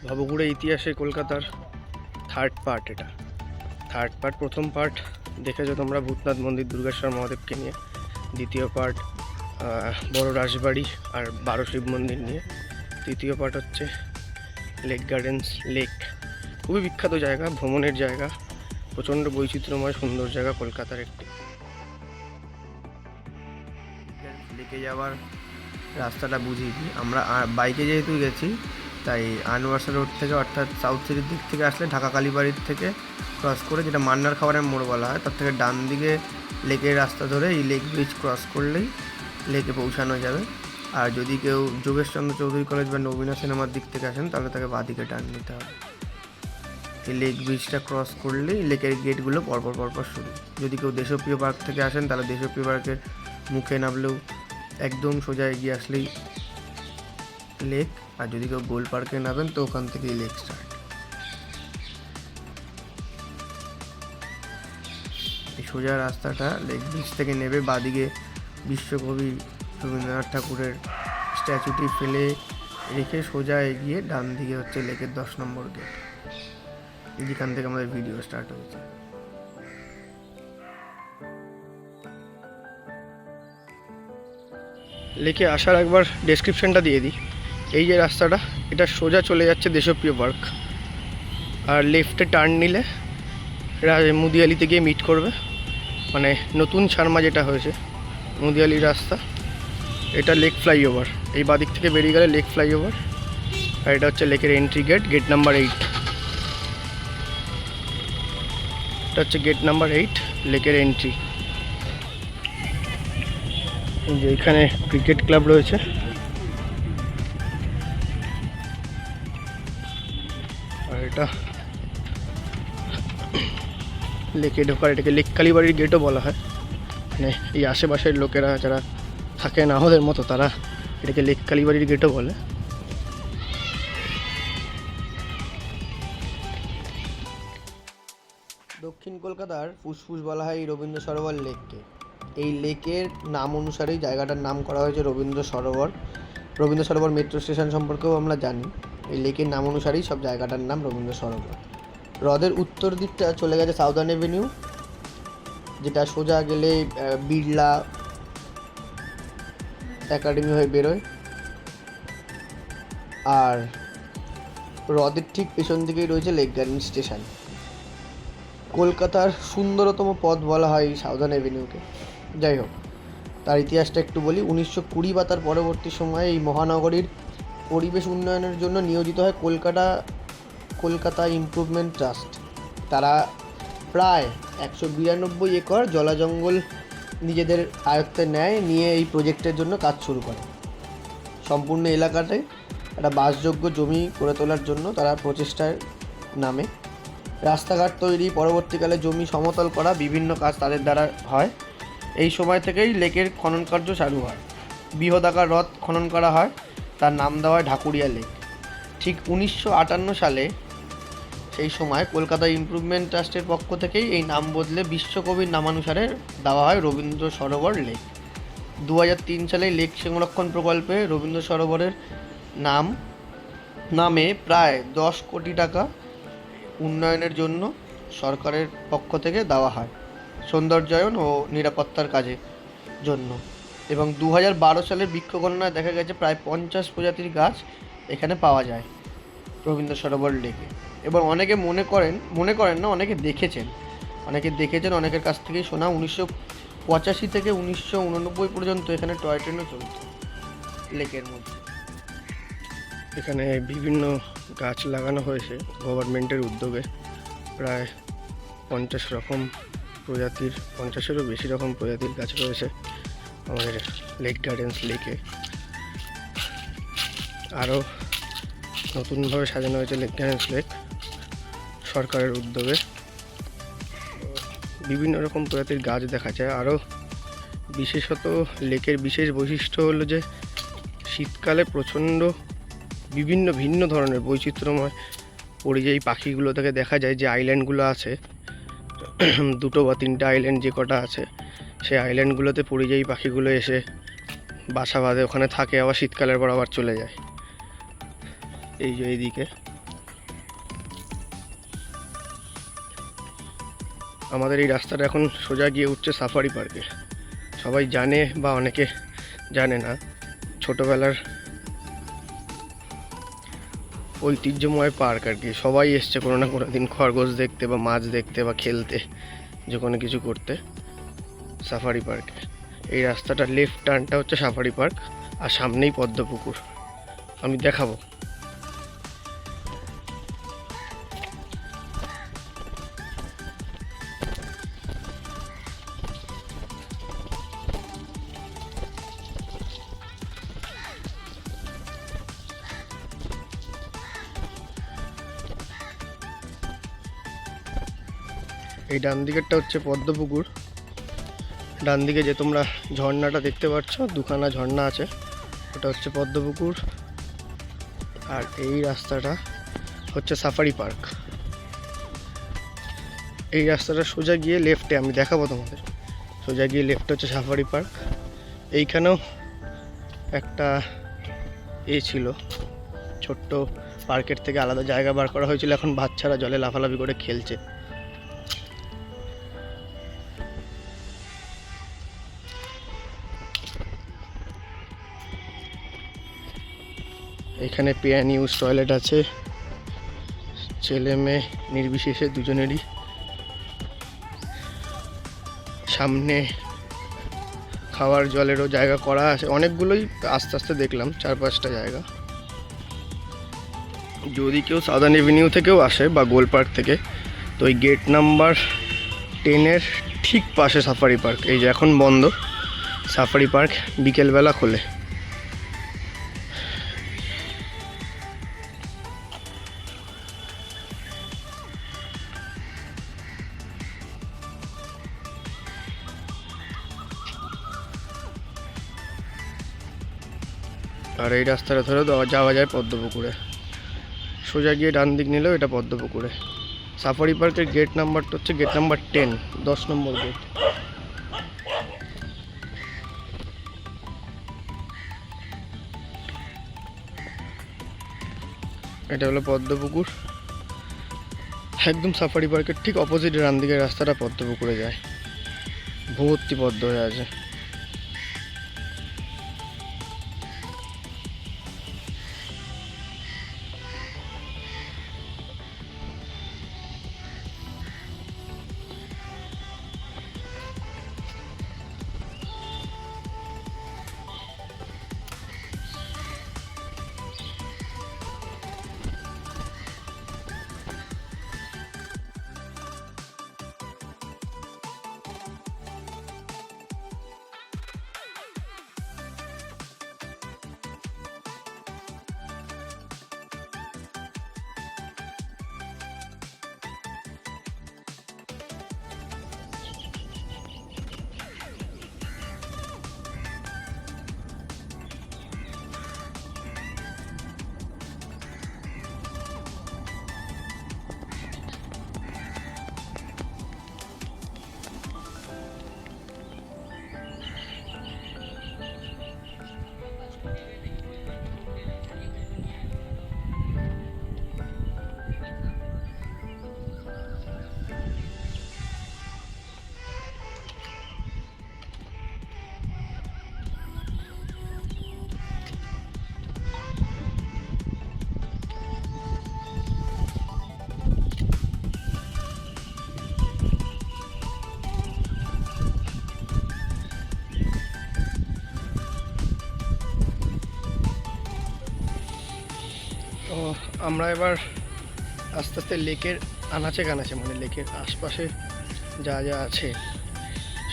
ভবঘুরে ইতিহাসে কলকাতার third part. এটা থার্ড পার্ট। প্রথম পার্ট দেখেছো তোমরা ভূতনাথ মন্দির দুর্গেশ্বর মহাদেবকে নিয়ে, দ্বিতীয় পার্ট বড় রাজবাড়ি আর 12 শিব মন্দির নিয়ে, তৃতীয় পার্ট হচ্ছে লেক গার্ডেন্স লেক। খুবই বিখ্যাত জায়গা, ভ্রমণের জায়গা, প্রচণ্ড বৈচিত্র্যময় সুন্দর জায়গা কলকাতার একটি। লেকে যাওয়ার রাস্তাটা বুঝিয়ে দিই। আমরা বাইকে যেহেতু গেছি তাই আনোয়ারসা রোড থেকে অর্থাৎ সাউথ সিটির দিক থেকে আসলে ঢাকা কালীবাড়ির থেকে ক্রস করে, যেটা মান্নার খাবারের মোড় বলা হয়, তার থেকে ডান দিকে লেকের রাস্তা ধরে এই লেক ব্রিজ ক্রস করলেই লেকে পৌঁছানো যাবে। আর যদি কেউ যোগেশচন্দ্র চৌধুরী কলেজ বা নবীনা সিনেমার দিক থেকে আসেন তাহলে তাকে বাঁদিকে টার্ন নিতে হবে। এই লেক ব্রিজটা ক্রস করলেই লেকের গেটগুলো পরপর শুরু। যদি কেউ দেশপ্রিয় পার্ক থেকে আসেন তাহলে দেশপ্রিয় পার্কের মুখে নামলেও একদম সোজা এগিয়ে আসলেই লেক। আর যদি কেউ গোল পার্কে নামেন তো ওখান থেকেই লেক স্টার্ট। এই সোজা রাস্তাটা লেক ব্রিজ থেকে নেবে বাঁদিকে বিশ্বকবি রবীন্দ্রনাথ ঠাকুরের স্ট্যাচুটি ফেলে রেখে সোজা এগিয়ে ডান দিকে হচ্ছে লেকের 10 নম্বর গেট, যেখান থেকে আমাদের ভিডিও স্টার্ট হয়েছে। লেকে আসার একবার ডেসক্রিপশনটা দিয়ে দিই। এই যে রাস্তাটা, এটা সোজা চলে যাচ্ছে দেশপ্রিয় পার্ক, আর লেফটে টার্ন নিলে মুদিয়ালিতে গিয়ে মিট করবে, মানে নতুন ছারমা যেটা হয়েছে মুদিয়ালির রাস্তা। এটা লেক ফ্লাইওভার, এই বাদিক থেকে বেরিয়ে গেলে লেক ফ্লাইওভার। আর এটা হচ্ছে লেকের এন্ট্রি গেট, গেট নাম্বার 8। এটা হচ্ছে গেট নাম্বার 8, লেকের এন্ট্রি। যে এখানে ক্রিকেট ক্লাব রয়েছে। আর এটা লেকে ঢোকার, এটাকে লেক কালীবাড়ির গেটও বলা হয়। মানে এই আশেপাশের লোকেরা যারা থাকে না ওদের মতো, তারা এটাকে লেক কালীবাড়ির গেটও বলে। দক্ষিণ কলকাতার ফুসফুস বলা হয় এই রবীন্দ্র সরোবর লেককে। এই লেকের নাম অনুসারেই জায়গাটার নাম করা হয়েছে রবীন্দ্র সরোবর। রবীন্দ্র সরোবর মেট্রো স্টেশন সম্পর্কেও আমরা জানি। এই লেকের নাম অনুসারেই সব জায়গাটার নাম রবীন্দ্র সরোবর। হ্রদের উত্তর দিকটা চলে গেছে সাউদার্ন এভিনিউ, যেটা সোজা গেলে বিড়লা একাডেমি হয়ে বেরোয়। আর হ্রদের ঠিক পেছন দিকেই রয়েছে লেক গার্ডেন স্টেশন। কলকাতার সুন্দরতম পথ বলা হয় এই সাউদার্ন এভিনিউকে। যাই হোক, তার ইতিহাসটা একটু বলি। 1920 বা তার পরবর্তী সময়ে এই মহানগরীর পরিবেশ উন্নয়নের জন্য নিয়োজিত হয় কলকাতা ইমপ্রুভমেন্ট ট্রাস্ট। তারা প্রায় 192 একর জলাজঙ্গল নিজেদের আয়ত্তে নিয়ে এই প্রজেক্টের জন্য কাজ শুরু করে। সম্পূর্ণ এলাকাতে একটা বাসযোগ্য জমি করে তোলার জন্য তারা প্রচেষ্টার নামে রাস্তাঘাট তৈরি, পরবর্তীকালে জমি সমতল করা, বিভিন্ন কাজ তাদের দ্বারা হয়। এই সময় থেকেই লেকের খনন কার্য চালু হয়। বৃহদাকার হ্রদ খনন করা হয়, তার নাম দেওয়া হয় ঢাকুরিয়া লেক। ঠিক 1958 সালে সেই সময় কলকাতা ইমপ্রুভমেন্ট ট্রাস্টের পক্ষ থেকেই এই নাম বদলে বিশ্বকবির নামানুসারে দেওয়া হয় রবীন্দ্র সরোবর লেক। 2003 সালে লেক সংরক্ষণ প্রকল্পে রবীন্দ্র সরোবরের নামে প্রায় 10 কোটি টাকা উন্নয়নের জন্য সরকারের পক্ষ থেকে দেওয়া হয়, সৌন্দর্যায়ন ও নিরাপত্তার কাজের জন্য। এবং 2012 সালের বৃক্ষ গণনায় দেখা গেছে প্রায় 50 প্রজাতির গাছ এখানে পাওয়া যায় রবীন্দ্র সরোবর লেকে। এবং অনেকে মনে করেন না, অনেকে দেখেছেন, অনেকের কাছ থেকেই শোনা 1985 থেকে 1989 পর্যন্ত এখানে টয় ট্রেনও চলত লেকের মধ্যে। এখানে বিভিন্ন গাছ লাগানো হয়েছে গভর্নমেন্টের উদ্যোগে। প্রায় 50-এরও বেশি রকম প্রজাতির গাছ রয়েছে আমাদের লেক গার্ডেন্স লেকে। আরও নতুনভাবে সাজানো হয়েছে লেক গার্ডেন্স লেক সরকারের উদ্যোগে। বিভিন্ন রকম প্রজাতির গাছ দেখা যায়। আরও বিশেষত লেকের বিশেষ বৈশিষ্ট্য হলো যে শীতকালে প্রচণ্ড ভিন্ন ধরনের বৈচিত্র্যময় পরিযায়ী পাখিগুলো থেকে দেখা যায়। যে আইল্যান্ডগুলো আছে, 2 বা 3টে আইল্যান্ড যে কটা আছে, সেই আইল্যান্ডগুলোতে পরিযায়ী পাখিগুলো এসে বাসা বাঁধে, ওখানে থাকে, আবার শীতকালের পর আবার চলে যায়। এই যে এইদিকে আমাদের এই রাস্তাটা এখন সোজা গিয়ে উঠছে সাফারি পার্কে। সবাই জানে বা অনেকে জানে না, ছোটোবেলার ঐতিহ্যময় পার্ক আর কি। সবাই এসছে কোনো না কোনো দিন খরগোশ দেখতে বা মাছ দেখতে বা খেলতে, যে কোনো কিছু করতে সাফারি পার্কে। এই রাস্তাটার লেফট টার্নটা হচ্ছে সাফারি পার্ক, আর সামনেই পদ্মপুকুর। আমি দেখাবো। এই ডান দিকেরটা হচ্ছে পদ্মপুকুর। ডান দিকে যে তোমরা ঝর্ণাটা দেখতে পাচ্ছ, দুখানা ঝর্ণা আছে, ওটা হচ্ছে পদ্মপুকুর। আর এই রাস্তাটা হচ্ছে সাফারি পার্ক। এই রাস্তাটা সোজা গিয়ে লেফটে, আমি দেখাবো তোমাদের, সোজা গিয়ে লেফটে হচ্ছে সাফারি পার্ক। এইখানেও একটা ছিল, ছোট্ট পার্কের থেকে আলাদা জায়গা বার করা হয়েছিল, এখন বাচ্চারা জলে লাফালাফি করে খেলছে। এখানে পেয়ান ইউজ টয়লেট আছে, ছেলে মেয়ে নির্বিশেষে দুজনেরই। সামনে খাওয়ার জলেরও জায়গা করা আছে, অনেকগুলোই আস্তে আস্তে দেখলাম, 4-5টা জায়গা। যদি কেউ সাউদার্ন এভিনিউ থেকেও আসে বা গোল পার্ক থেকে, তো ওই গেট নাম্বার 10-এর ঠিক পাশে সাফারি পার্ক। এই যে এখন বন্ধ সাফারি পার্ক, বিকেলবেলা খোলে। আর এই রাস্তাটা ধরে যাওয়া যায় পদ্মপুকুরে। সোজা গিয়ে ডান দিক নিলেও এটা পদ্মপুকুরে। সাফারি পার্কের গেট নাম্বারটা হচ্ছে গেট নাম্বার 10, 10 নম্বর গেট। এটা হলো পদ্মপুকুর। একদম সাফারি পার্কের ঠিক অপোজিট ডান দিকের রাস্তাটা পদ্মপুকুরে যায়, ভর্তি পদ্ম হয়ে আছে। তো আমরা এবার আস্তে আস্তে লেকের আনাচে কানাচে, মানে লেকের আশপাশে যা যা আছে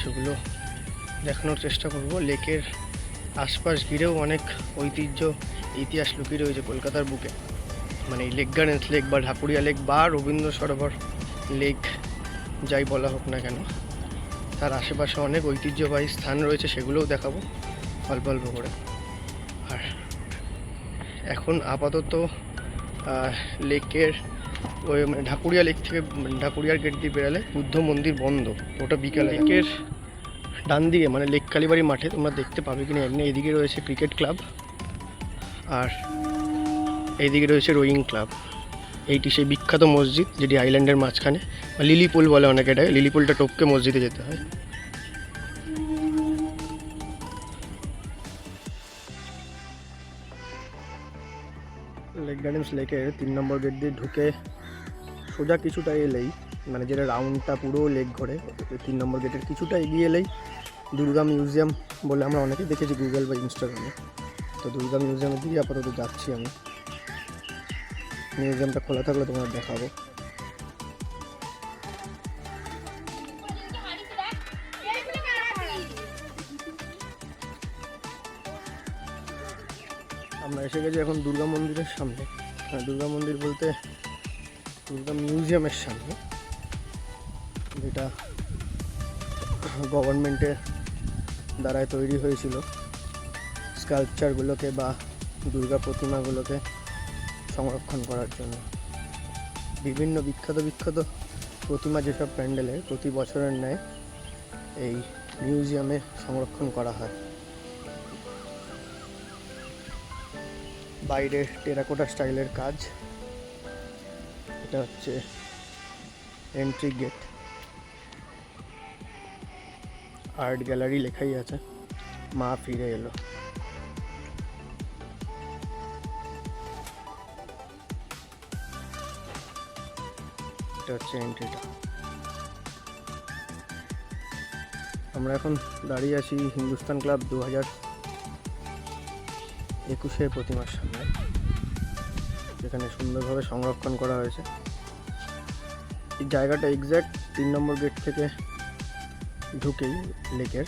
সেগুলো দেখানোর চেষ্টা করব। লেকের আশপাশ ঘিরেও অনেক ঐতিহ্য, ইতিহাস লুকিয়ে রয়েছে কলকাতার বুকে। মানে এই লেক গার্ডেন্স লেক বা ঢাকুরিয়া লেক বা রবীন্দ্র সরোবর লেক, যাই বলা হোক না কেন, তার আশেপাশে অনেক ঐতিহ্যবাহী স্থান রয়েছে, সেগুলোও দেখাবো অল্প অল্প করে। আর এখন আপাতত লেকের ওই মানে ঢাকুরিয়া লেক থেকে, ঢাকুরিয়ার গেট দিয়ে বেরালে বুদ্ধ মন্দির বন্ধ, ওটা বিকালে। লেকের ডান দিকে মানে লেক কালীবাড়ি মাঠে তোমরা দেখতে পাবে কিনা এমনি, এদিকে রয়েছে ক্রিকেট ক্লাব আর এইদিকে রয়েছে রোয়িং ক্লাব। এইটি সেই বিখ্যাত মসজিদ, যেটি আইল্যান্ডের মাঝখানে, বা লিলি পুল বলে অনেকে এটাকে। লিলি পুলটা টপকে মসজিদে যেতে হয়। লেক গার্ডেন্স লেকের 3 নম্বর গেট দিয়ে ঢুকে সোজা কিছুটা এলেই, মানে যেটা রাউন্ডটা পুরো লেক ঘোরে, 3 নম্বর গেটের কিছুটা এগিয়ে এলেই দুর্গা মিউজিয়াম বলে আমরা অনেকে দেখেছি গুগল বা ইনস্টাগ্রামে। তো দুর্গা মিউজিয়ামের দিকে আপাতত যাচ্ছি আমি। মিউজিয়ামটা খোলা থাকলে তোমার দেখাবো। আমরা এসে গেছি এখন দুর্গা মন্দিরের সামনে। দুর্গা মন্দির বলতে দুর্গা মিউজিয়ামের সামনে, যেটা গভর্নমেন্টের দ্বারায় তৈরি হয়েছিল স্কাল্পচারগুলোকে বা দুর্গা প্রতিমাগুলোকে সংরক্ষণ করার জন্য। বিভিন্ন বিখ্যাত প্রতিমা যেসব প্যান্ডেলে প্রতি বছরের ন্যায় এই মিউজিয়ামে সংরক্ষণ করা হয়। বাইরে টেরাকোটা স্টাইলের কাজ। এটা হচ্ছে এন্ট্রি গেট। আর্ট গ্যালারি লেখাই আছে, মা ফিরে এলো। এটা হচ্ছে এন্ট্রিটা। আমরা এখন দাঁড়িয়ে আছি হিন্দুস্তান ক্লাব 2021 প্রতিমার সামনে, যেখানে সুন্দরভাবে সংরক্ষণ করা হয়েছে। এই জায়গাটা এক্স্যাক্ট 3 নম্বর গেট থেকে ঢুকেই লেকের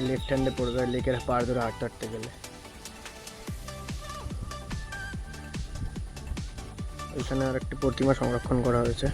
লেফট হ্যান্ডে পড়বে, লেকের পাড় ধরে হাঁটতে গেলে। এখানে আর একটি প্রতিমা সংরক্ষণ করা হয়েছে।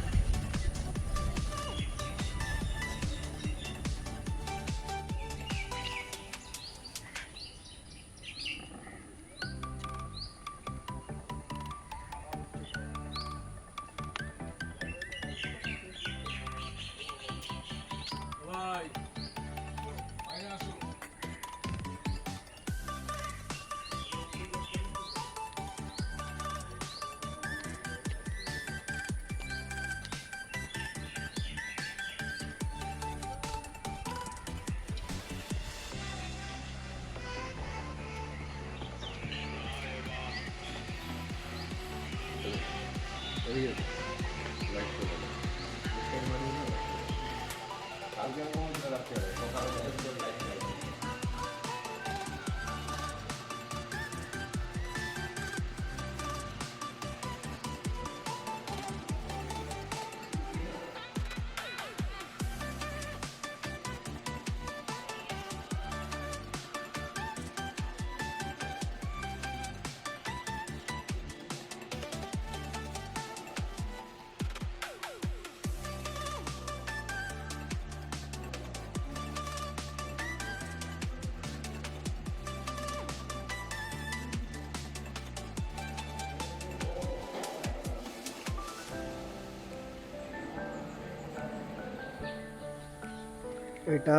এটা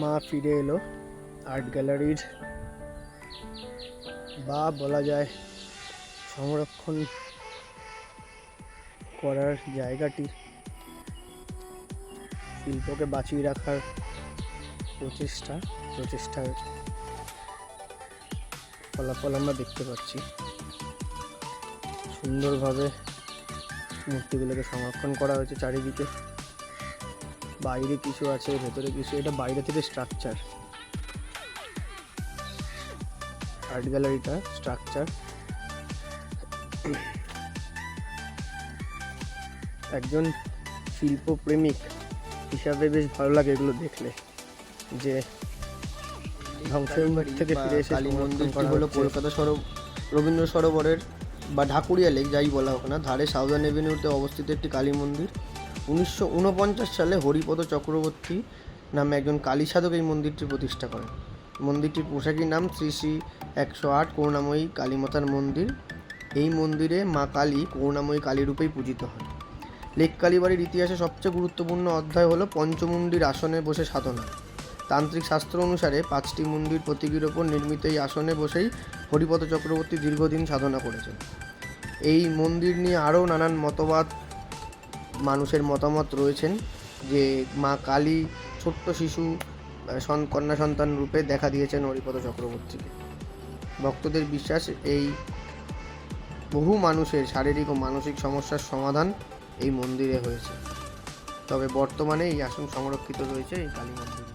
মা ফিরে এলো আর্ট গ্যালারির, বা বলা যায় সংরক্ষণ করার জায়গাটি, শিল্পকে বাঁচিয়ে রাখার প্রচেষ্টার ফলাফল আমরা দেখতে পাচ্ছি। সুন্দরভাবে মূর্তিগুলোকে সংরক্ষণ করা হয়েছে চারিদিকে। বাইরে কিছু আছে, ভেতরে কিছু। এটা বাইরে থেকে স্ট্রাকচার, আর্ট গ্যালারিটা স্ট্রাকচার। একজন শিল্পপ্রেমিক হিসাবে বেশ ভালো লাগে এগুলো দেখলে, যে ধ্বংসের মুখ থেকে ফিরে এসে কালী মন্দিরটি হলো কলকাতা রবীন্দ্র সরোবরের বা ঢাকুরিয়া লেক, যাই বলা হোক না, ধারে সাউদার্ন এভিনিউতে অবস্থিত একটি কালী মন্দির। 1949 সালে হরিপদ চক্রবর্তী নামে একজন কালী সাধক এই মন্দিরটি প্রতিষ্ঠা করেন। মন্দিরটির পোশাকির নাম শ্রী শ্রী 108 করুণাময়ী কালীমাতার মন্দির। এই মন্দিরে মা কালী করুণাময়ী কালী রূপেই পূজিত হন। লেক কালীবাড়ির ইতিহাসে সবচেয়ে গুরুত্বপূর্ণ অধ্যায় হলো পঞ্চমুণ্ডির আসনে বসে সাধনা। তান্ত্রিক শাস্ত্র অনুসারে 5টি মুণ্ডির প্রতীকীর ওপর নির্মিত এই আসনে বসেই হরিপদ চক্রবর্তী দীর্ঘদিন সাধনা করেছেন। এই মন্দির নিয়ে আরও নানান মতবাদ, মানুষের মতামত রয়েছেন যে মা কালী ছোট্ট শিশু কন্যা সন্তান রূপে দেখা দিয়েছেন হরিপদ চক্রবর্তীকে। ভক্তদের বিশ্বাস এই বহু মানুষের শারীরিক ও মানসিক সমস্যার সমাধান এই মন্দিরে হয়েছে। তবে বর্তমানে এই আসন সংরক্ষিত রয়েছে এই কালী মন্দিরে।